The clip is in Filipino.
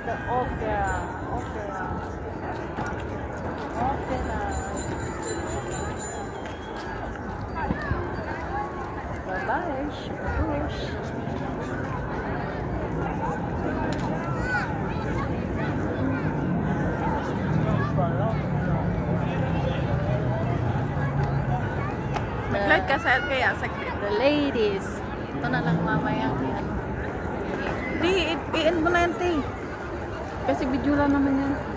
the opera. Opera. Opera. Bye-bye. Shubush. Mag-light ka sa kaya saglit. The ladies. Ito na lang mamaya. Di, i-end mo na yan, te. Kasi video lang naman yan.